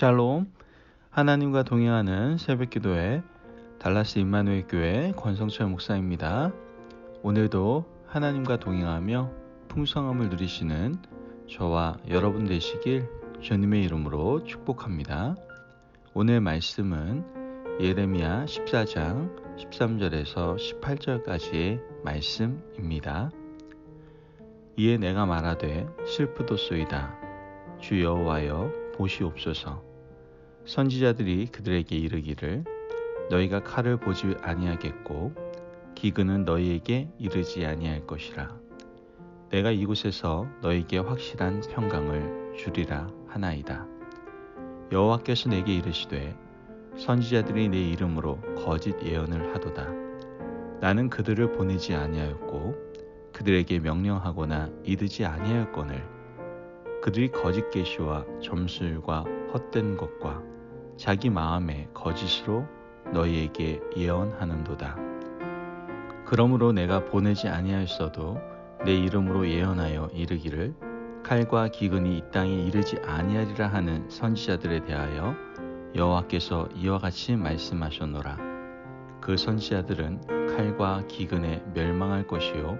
샬롬, 하나님과 동행하는 새벽기도회 달라스 임마누엘 교회 권성철 목사입니다. 오늘도 하나님과 동행하며 풍성함을 누리시는 저와 여러분 되시길 주님의 이름으로 축복합니다. 오늘 말씀은 예레미야 14장 13절에서 18절까지의 말씀입니다. 이에 내가 말하되 슬프도소이다. 주 여호와여 보시옵소서. 선지자들이 그들에게 이르기를 너희가 칼을 보지 아니하겠고 기근은 너희에게 이르지 아니할 것이라. 내가 이곳에서 너희에게 확실한 평강을 주리라 하나이다. 여호와께서 내게 이르시되 선지자들이 내 이름으로 거짓 예언을 하도다. 나는 그들을 보내지 아니하였고 그들에게 명령하거나 이르지 아니하였거늘 그들이 거짓 계시와 점술과 헛된 것과 자기 마음의 거짓으로 너희에게 예언하는도다. 그러므로 내가 보내지 아니하였어도 내 이름으로 예언하여 이르기를 칼과 기근이 이 땅에 이르지 아니하리라 하는 선지자들에 대하여 여호와께서 이와 같이 말씀하셨노라. 그 선지자들은 칼과 기근에 멸망할 것이요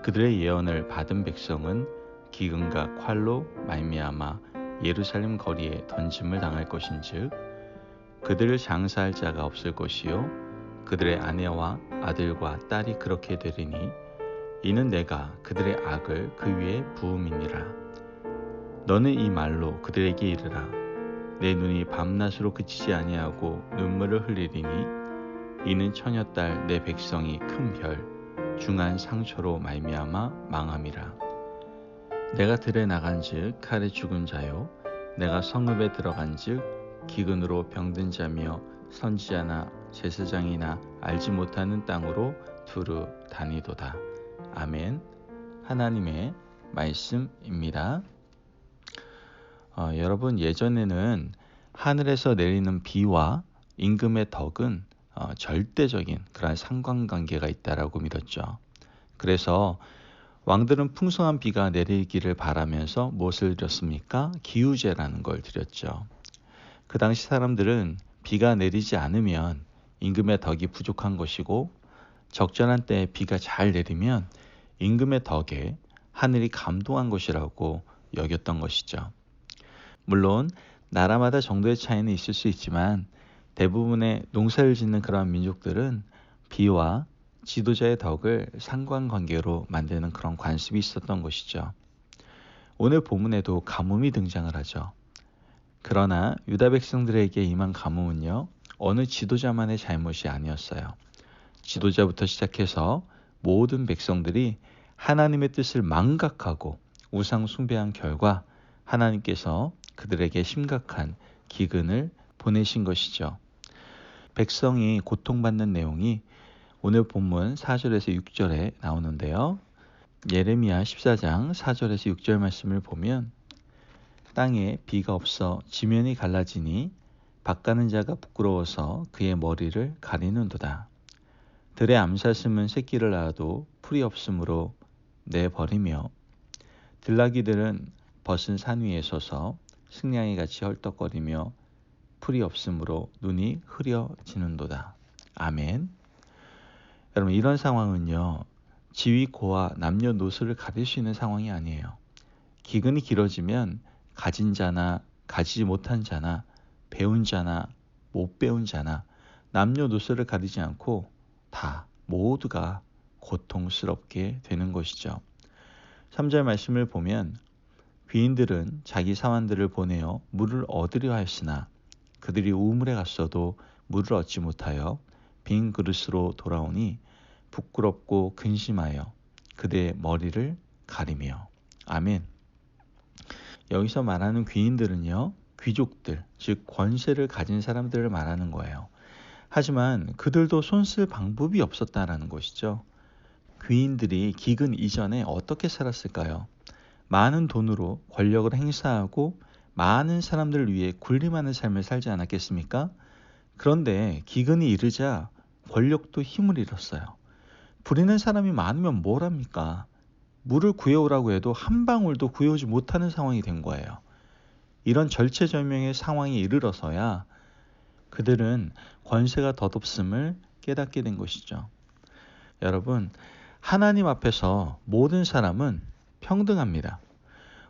그들의 예언을 받은 백성은 기근과 칼로 말미암아 예루살렘 거리에 던짐을 당할 것인즉 그들을 장사할 자가 없을 것이요 그들의 아내와 아들과 딸이 그렇게 되리니 이는 내가 그들의 악을 그 위에 부음이니라. 너는 이 말로 그들에게 이르라. 내 눈이 밤낮으로 그치지 아니하고 눈물을 흘리리니 이는 처녀딸 내 백성이 큰 별 중한 상처로 말미암아 망함이라. 내가 들에 나간즉 칼에 죽은 자요 내가 성읍에 들어간즉 기근으로 병든 자며 선지자나 제사장이나 알지 못하는 땅으로 두루 다니도다. 아멘. 하나님의 말씀입니다. 여러분, 예전에는 하늘에서 내리는 비와 임금의 덕은 절대적인 그런 상관관계가 있다라고 믿었죠. 그래서 왕들은 풍성한 비가 내리기를 바라면서 무엇을 드렸습니까? 기우제라는 걸 드렸죠. 그 당시 사람들은 비가 내리지 않으면 임금의 덕이 부족한 것이고 적절한 때에 비가 잘 내리면 임금의 덕에 하늘이 감동한 것이라고 여겼던 것이죠. 물론 나라마다 정도의 차이는 있을 수 있지만 대부분의 농사를 짓는 그러한 민족들은 비와 지도자의 덕을 상관관계로 만드는 그런 관습이 있었던 것이죠. 오늘 본문에도 가뭄이 등장을 하죠. 그러나 유다 백성들에게 임한 가뭄은요, 어느 지도자만의 잘못이 아니었어요. 지도자부터 시작해서 모든 백성들이 하나님의 뜻을 망각하고 우상 숭배한 결과 하나님께서 그들에게 심각한 기근을 보내신 것이죠. 백성이 고통받는 내용이 오늘 본문 4절에서 6절에 나오는데요. 예레미야 14장 4절에서 6절 말씀을 보면 땅에 비가 없어 지면이 갈라지니 밭 가는 자가 부끄러워서 그의 머리를 가리는도다. 들의 암사슴은 새끼를 낳아도 풀이 없으므로 내버리며 들나귀들은 벗은 산 위에 서서 승냥이 같이 헐떡거리며 풀이 없으므로 눈이 흐려지는도다. 아멘. 여러분, 이런 상황은요, 지위고와 남녀노소를 가릴 수 있는 상황이 아니에요. 기근이 길어지면 가진 자나 가지지 못한 자나 배운 자나 못 배운 자나 남녀노소를 가리지 않고 다 모두가 고통스럽게 되는 것이죠. 3절 말씀을 보면 귀인들은 자기 사환들을 보내어 물을 얻으려 하였으나 그들이 우물에 갔어도 물을 얻지 못하여 빈 그릇으로 돌아오니 부끄럽고 근심하여 그들의 머리를 가리며. 아멘. 여기서 말하는 귀인들은요, 귀족들, 즉 권세를 가진 사람들을 말하는 거예요. 하지만 그들도 손쓸 방법이 없었다라는 것이죠. 귀인들이 기근 이전에 어떻게 살았을까요? 많은 돈으로 권력을 행사하고 많은 사람들을 위해 군림하는 삶을 살지 않았겠습니까? 그런데 기근이 이르자 권력도 힘을 잃었어요. 부리는 사람이 많으면 뭘 합니까? 물을 구해오라고 해도 한 방울도 구해오지 못하는 상황이 된 거예요. 이런 절체절명의 상황에 이르러서야 그들은 권세가 덧없음을 깨닫게 된 것이죠. 여러분, 하나님 앞에서 모든 사람은 평등합니다.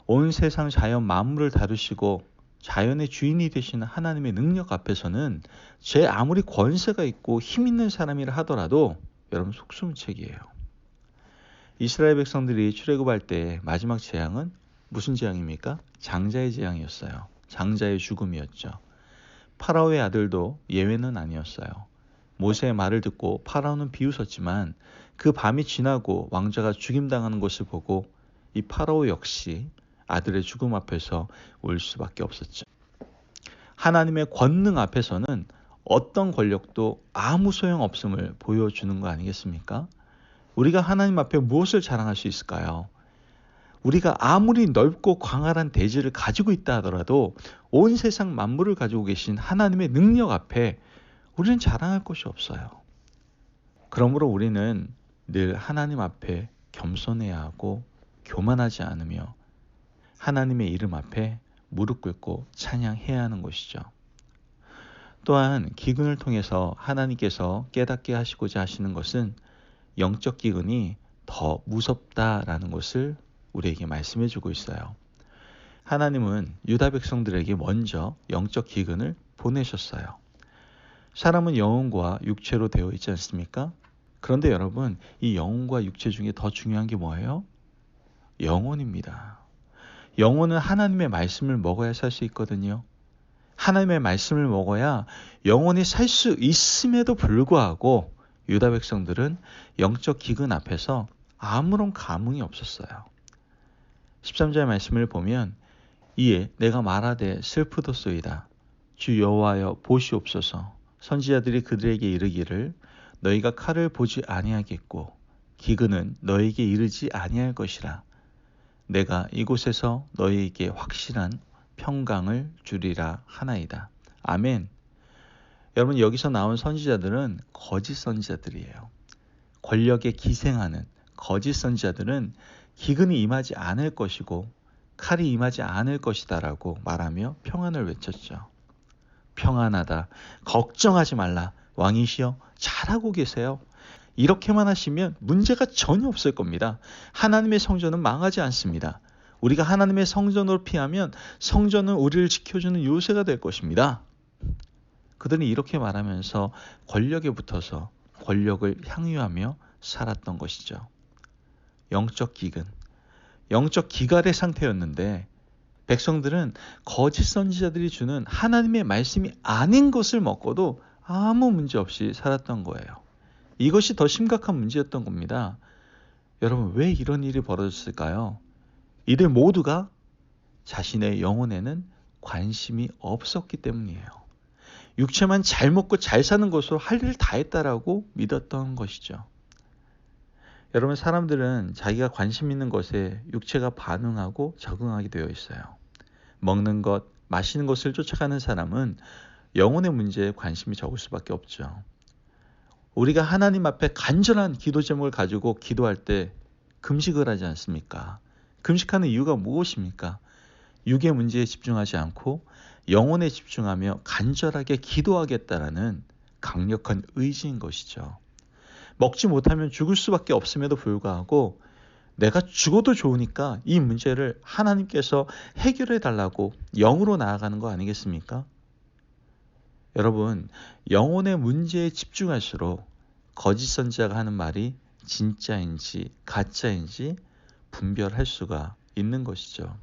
온 세상 자연 만물을 다루시고 자연의 주인이 되시는 하나님의 능력 앞에서는 제 아무리 권세가 있고 힘 있는 사람이라 하더라도 여러분 속수무책이에요. 이스라엘 백성들이 출애굽할 때 마지막 재앙은 무슨 재앙입니까? 장자의 재앙이었어요. 장자의 죽음이었죠. 파라오의 아들도 예외는 아니었어요. 모세의 말을 듣고 파라오는 비웃었지만 그 밤이 지나고 왕자가 죽임당하는 것을 보고 이 파라오 역시 아들의 죽음 앞에서 울 수밖에 없었죠. 하나님의 권능 앞에서는 어떤 권력도 아무 소용없음을 보여주는 거 아니겠습니까? 우리가 하나님 앞에 무엇을 자랑할 수 있을까요? 우리가 아무리 넓고 광활한 대지를 가지고 있다 하더라도 온 세상 만물을 가지고 계신 하나님의 능력 앞에 우리는 자랑할 것이 없어요. 그러므로 우리는 늘 하나님 앞에 겸손해야 하고 교만하지 않으며 하나님의 이름 앞에 무릎 꿇고 찬양해야 하는 것이죠. 또한 기근을 통해서 하나님께서 깨닫게 하시고자 하시는 것은 영적 기근이 더 무섭다라는 것을 우리에게 말씀해 주고 있어요. 하나님은 유다 백성들에게 먼저 영적 기근을 보내셨어요. 사람은 영혼과 육체로 되어 있지 않습니까? 그런데 여러분, 이 영혼과 육체 중에 더 중요한 게 뭐예요? 영혼입니다. 영혼은 하나님의 말씀을 먹어야 살 수 있거든요. 하나님의 말씀을 먹어야 영혼이 살 수 있음에도 불구하고 유다 백성들은 영적 기근 앞에서 아무런 감흥이 없었어요. 13절 말씀을 보면 이에 내가 말하되 슬프도소이다. 주 여호와여 보시옵소서. 선지자들이 그들에게 이르기를 너희가 칼을 보지 아니하겠고 기근은 너희에게 이르지 아니할 것이라. 내가 이곳에서 너희에게 확실한 평강을 주리라 하나이다. 아멘. 여러분, 여기서 나온 선지자들은 거짓 선지자들이에요. 권력에 기생하는 거짓 선지자들은 기근이 임하지 않을 것이고 칼이 임하지 않을 것이다라고 말하며 평안을 외쳤죠. 평안하다. 걱정하지 말라. 왕이시여 잘하고 계세요. 이렇게만 하시면 문제가 전혀 없을 겁니다. 하나님의 성전은 망하지 않습니다. 우리가 하나님의 성전으로 피하면 성전은 우리를 지켜주는 요새가 될 것입니다. 그들은 이렇게 말하면서 권력에 붙어서 권력을 향유하며 살았던 것이죠. 영적 기근, 영적 기갈의 상태였는데 백성들은 거짓 선지자들이 주는 하나님의 말씀이 아닌 것을 먹고도 아무 문제 없이 살았던 거예요. 이것이 더 심각한 문제였던 겁니다. 여러분, 왜 이런 일이 벌어졌을까요? 이들 모두가 자신의 영혼에는 관심이 없었기 때문이에요. 육체만 잘 먹고 잘 사는 것으로 할 일을 다 했다라고 믿었던 것이죠. 여러분, 사람들은 자기가 관심 있는 것에 육체가 반응하고 적응하게 되어 있어요. 먹는 것, 마시는 것을 쫓아가는 사람은 영혼의 문제에 관심이 적을 수밖에 없죠. 우리가 하나님 앞에 간절한 기도 제목을 가지고 기도할 때 금식을 하지 않습니까? 금식하는 이유가 무엇입니까? 육의 문제에 집중하지 않고 영혼에 집중하며 간절하게 기도하겠다라는 강력한 의지인 것이죠. 먹지 못하면 죽을 수밖에 없음에도 불구하고 내가 죽어도 좋으니까 이 문제를 하나님께서 해결해 달라고 영으로 나아가는 거 아니겠습니까? 여러분, 영혼의 문제에 집중할수록 거짓 선지자가 하는 말이 진짜인지 가짜인지 분별할 수가 있는 것이죠.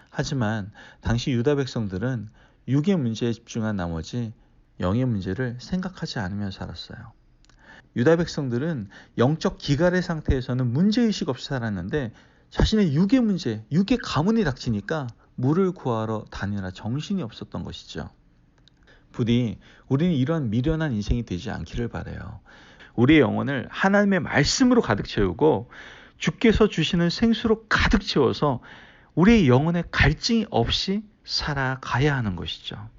하지만 당시 유다 백성들은 육의 문제에 집중한 나머지 영의 문제를 생각하지 않으며 살았어요. 유다 백성들은 영적 기갈의 상태에서는 문제의식 없이 살았는데 자신의 육의 문제, 육의 가문이 닥치니까 물을 구하러 다니라 정신이 없었던 것이죠. 부디 우리는 이런 미련한 인생이 되지 않기를 바라요. 우리의 영혼을 하나님의 말씀으로 가득 채우고 주께서 주시는 생수로 가득 채워서 우리의 영혼에 갈증이 없이 살아가야 하는 것이죠.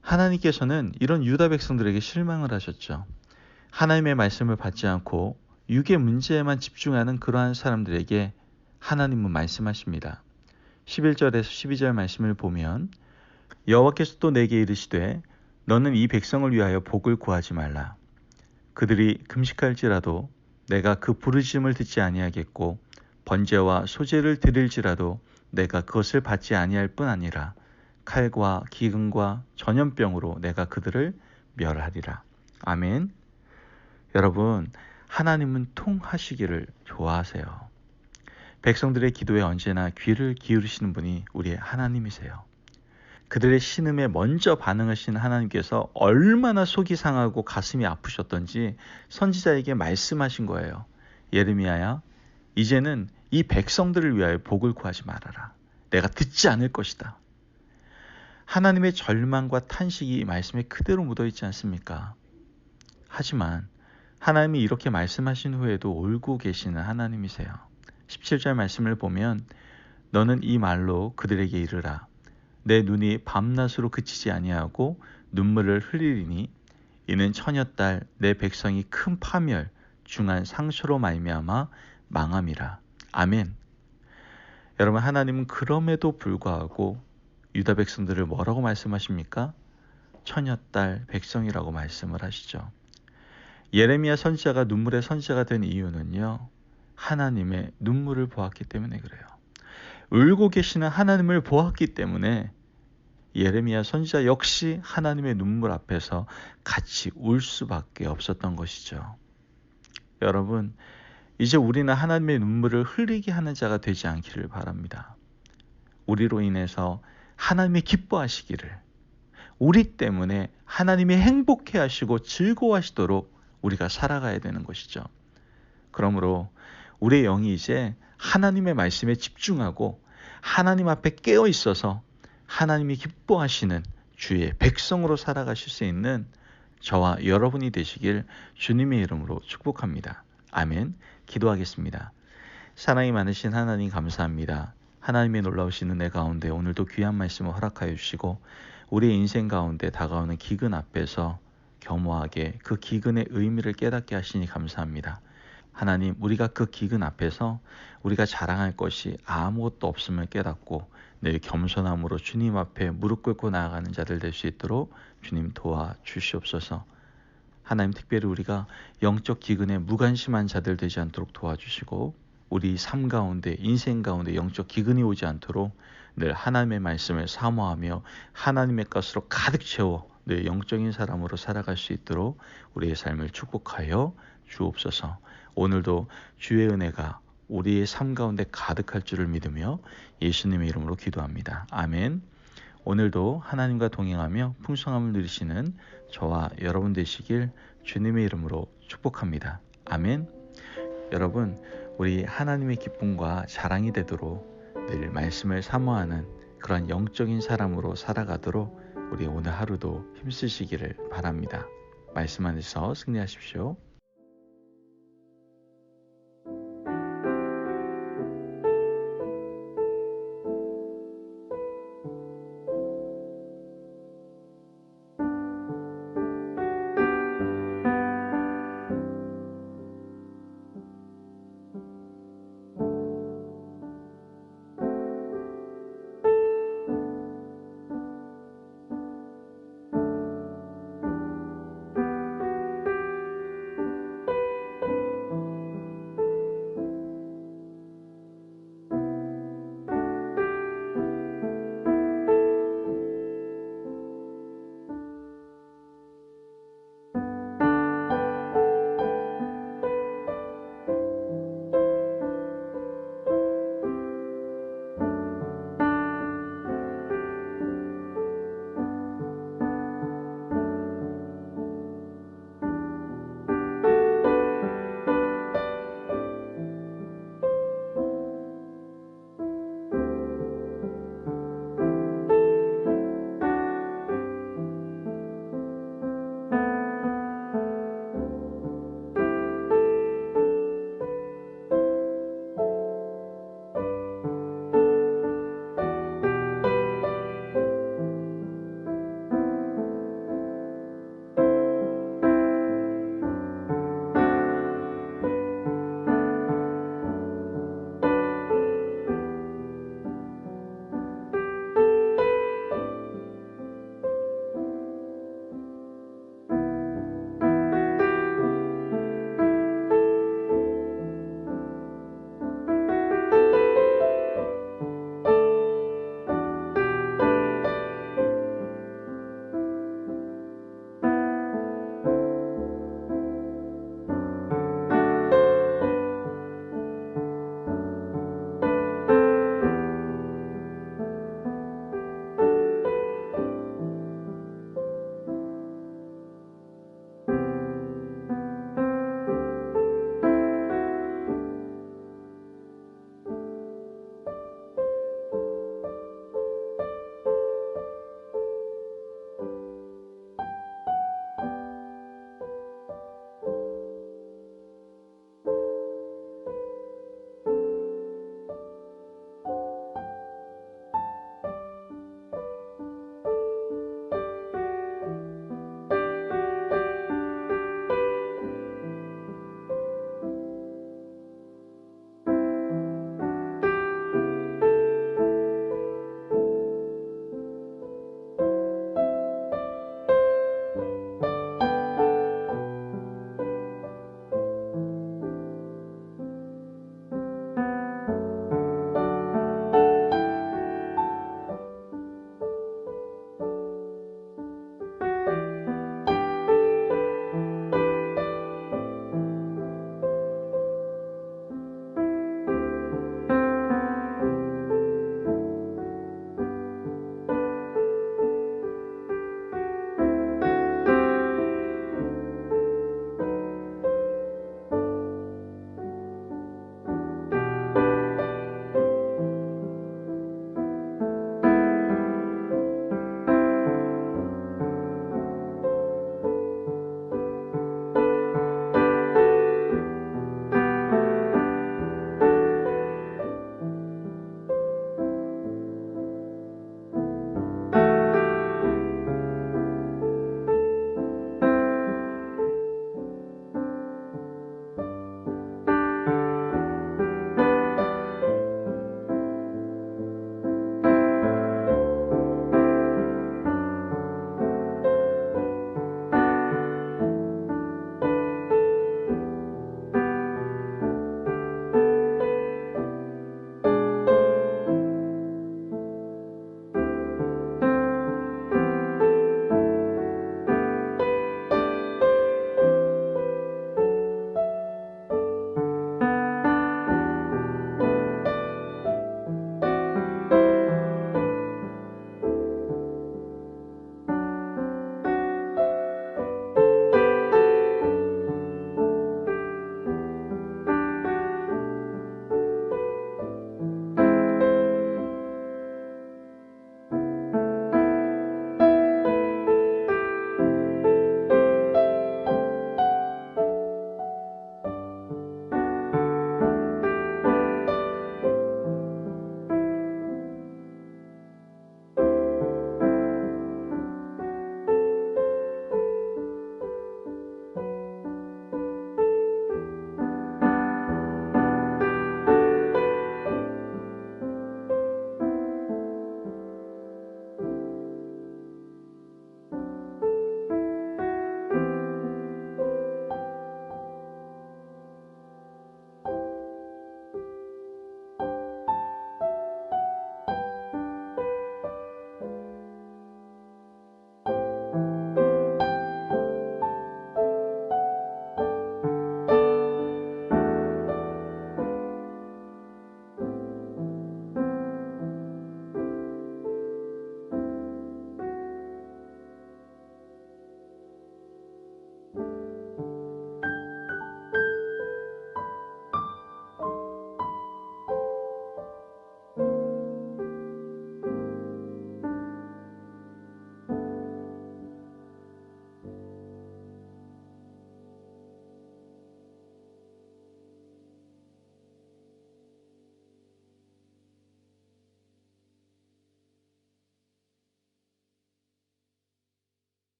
하나님께서는 이런 유다 백성들에게 실망을 하셨죠. 하나님의 말씀을 받지 않고 육의 문제에만 집중하는 그러한 사람들에게 하나님은 말씀하십니다. 11절에서 12절 말씀을 보면 여호와께서 또 내게 이르시되 너는 이 백성을 위하여 복을 구하지 말라. 그들이 금식할지라도 내가 그 부르짖음을 듣지 아니하겠고 번제와 소제를 드릴지라도 내가 그것을 받지 아니할 뿐 아니라 칼과 기근과 전염병으로 내가 그들을 멸하리라. 아멘. 여러분, 하나님은 통하시기를 좋아하세요. 백성들의 기도에 언제나 귀를 기울이시는 분이 우리의 하나님이세요. 그들의 신음에 먼저 반응하신 하나님께서 얼마나 속이 상하고 가슴이 아프셨던지 선지자에게 말씀하신 거예요. 예레미야야, 이제는 이 백성들을 위하여 복을 구하지 말아라. 내가 듣지 않을 것이다. 하나님의 절망과 탄식이 이 말씀에 그대로 묻어있지 않습니까? 하지만 하나님이 이렇게 말씀하신 후에도 울고 계시는 하나님이세요. 17절 말씀을 보면 너는 이 말로 그들에게 이르라. 내 눈이 밤낮으로 그치지 아니하고 눈물을 흘리리니 이는 처녀딸 내 백성이 큰 파멸 중한 상처로 말미암아 망함이라. 아멘. 여러분, 하나님은 그럼에도 불구하고 유다 백성들을 뭐라고 말씀하십니까? 처녀딸 백성이라고 말씀을 하시죠. 예레미야 선지자가 눈물의 선지자가 된 이유는요, 하나님의 눈물을 보았기 때문에 그래요. 울고 계시는 하나님을 보았기 때문에 예레미야 선지자 역시 하나님의 눈물 앞에서 같이 울 수밖에 없었던 것이죠. 여러분, 이제 우리는 하나님의 눈물을 흘리게 하는 자가 되지 않기를 바랍니다. 우리로 인해서 하나님이 기뻐하시기를, 우리 때문에 하나님이 행복해 하시고 즐거워하시도록 우리가 살아가야 되는 것이죠. 그러므로 우리의 영이 이제 하나님의 말씀에 집중하고 하나님 앞에 깨어 있어서 하나님이 기뻐하시는 주의 백성으로 살아가실 수 있는 저와 여러분이 되시길 주님의 이름으로 축복합니다. 아멘. 기도하겠습니다. 사랑이 많으신 하나님 감사합니다. 하나님의 놀라우신 은혜 가운데 오늘도 귀한 말씀을 허락하여 주시고 우리의 인생 가운데 다가오는 기근 앞에서 겸허하게 그 기근의 의미를 깨닫게 하시니 감사합니다. 하나님, 우리가 그 기근 앞에서 우리가 자랑할 것이 아무것도 없음을 깨닫고 늘 겸손함으로 주님 앞에 무릎 꿇고 나아가는 자들 될 수 있도록 주님 도와주시옵소서. 하나님, 특별히 우리가 영적 기근에 무관심한 자들 되지 않도록 도와주시고 우리 삶 가운데, 인생 가운데 영적 기근이 오지 않도록 늘 하나님의 말씀을 사모하며 하나님의 것으로 가득 채워 늘 영적인 사람으로 살아갈 수 있도록 우리의 삶을 축복하여 주옵소서. 오늘도 주의 은혜가 우리의 삶 가운데 가득할 줄을 믿으며 예수님의 이름으로 기도합니다. 아멘. 오늘도 하나님과 동행하며 풍성함을 누리시는 저와 여러분 되시길 주님의 이름으로 축복합니다. 아멘. 여러분, 우리 하나님의 기쁨과 자랑이 되도록 늘 말씀을 사모하는 그런 영적인 사람으로 살아가도록 우리 오늘 하루도 힘쓰시기를 바랍니다. 말씀 안에서 승리하십시오.